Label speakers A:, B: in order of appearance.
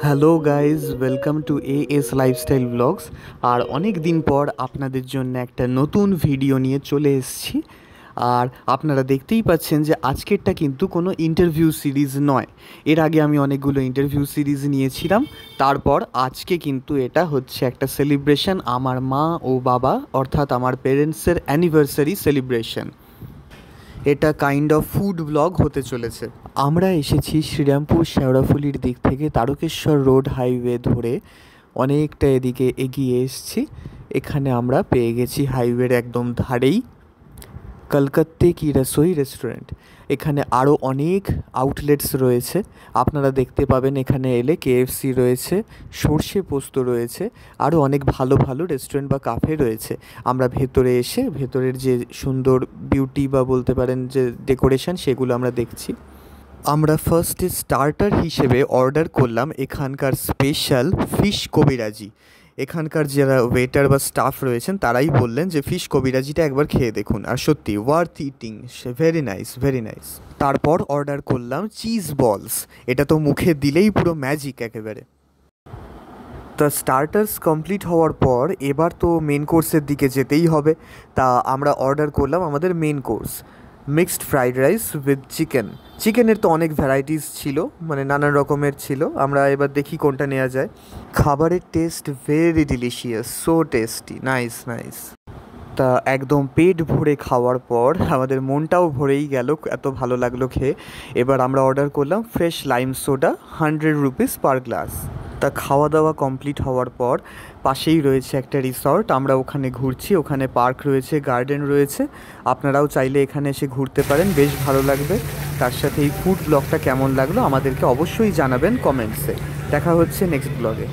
A: Hello guys, welcome to AS lifestyle blogs. আর অনেক দিন পর আপনাদের জন্য একটা নতুন ভিডিও নিয়ে চলে এসেছি। আর আপনারা দেখতেই পাচ্ছেন যে আজকেরটা কিন্তু কোনো ইন্টারভিউ সিরিজ নয়। এর আগে আমি অনেকগুলো ইন্টারভিউ সিরিজ নিয়েছিলাম, তারপর আজকে কিন্তু এটা হচ্ছে একটা সেলিব্রেশন, আমার মা ও বাবা অর্থাৎ আমার পেরেন্টসের অ্যানিভার্সারি সেলিব্রেশন। এটা কাইন্ড অফ ফুড ব্লগ হতে চলেছে। আমরা এসেছি শ্রীরামপুর শেওড়াফুলির দিক থেকে তারকেশ্বর রোড হাইওয়ে ধরে অনেকটা এদিকে এগিয়ে এসেছি। এখানে আমরা পেয়ে গেছি হাইওয়ের একদম ধারেই কলকাত্তে কি রসোই রেস্টুরেন্ট। এখানে আরও অনেক আউটলেটস রয়েছে, আপনারা দেখতে পাবেন। এখানে এলে কেএফসি রয়েছে, সর্ষে পোস্ত রয়েছে, আরও অনেক ভালো ভালো রেস্টুরেন্ট বা কাফে রয়েছে। আমরা ভেতরে এসে ভেতরের যে সুন্দর বিউটি বা বলতে পারেন যে ডেকোরেশন, সেগুলো আমরা দেখছি। আমরা ফার্স্টে স্টার্টার হিসেবে অর্ডার করলাম এখানকার স্পেশাল ফিশ কবিরাজি। এখানকার যারা ওয়েটার বা স্টাফ রয়েছেন তারাই বললেন যে ফিশ কবিরাজিটা একবার খেয়ে দেখুন, আর সত্যি worth eating, very nice very nice. তারপর অর্ডার করলাম চিজ বলস। এটা তো মুখে দিলেই পুরো ম্যাজিক একেবারে। তা স্টার্টার্স কমপ্লিট হওয়ার পর এবার তো মেন কোর্সের দিকে যেতেই হবে। তা আমরা অর্ডার করলাম আমাদের main course, mixed fried rice with chicken. চিকেনের তো অনেক ভ্যারাইটিস ছিল, মানে নানান রকমের ছিল। আমরা এবার দেখি কোনটা নেওয়া যায়। খাবারের test very delicious, so tasty, nice nice. তা একদম পেট ভরে খাওয়ার পর আমাদের মনটাও ভরেই গেল, এত ভালো লাগলো খেয়ে। এবার আমরা অর্ডার করলাম fresh lime soda, 100 rupees per glass. তা খাওয়া দাওয়া কমপ্লিট হওয়ার পর পাশেই রয়েছে একটা রিসর্ট, আমরা ওখানে ঘুরছি। ওখানে পার্ক রয়েছে, গার্ডেন রয়েছে, আপনারাও চাইলে এখানে এসে ঘুরতে পারেন, বেশ ভালো লাগবে। তার সাথে এই ফুড ব্লগটা কেমন লাগলো আমাদেরকে অবশ্যই জানাবেন কমেন্টসে। দেখা হচ্ছে নেক্সট ব্লগে।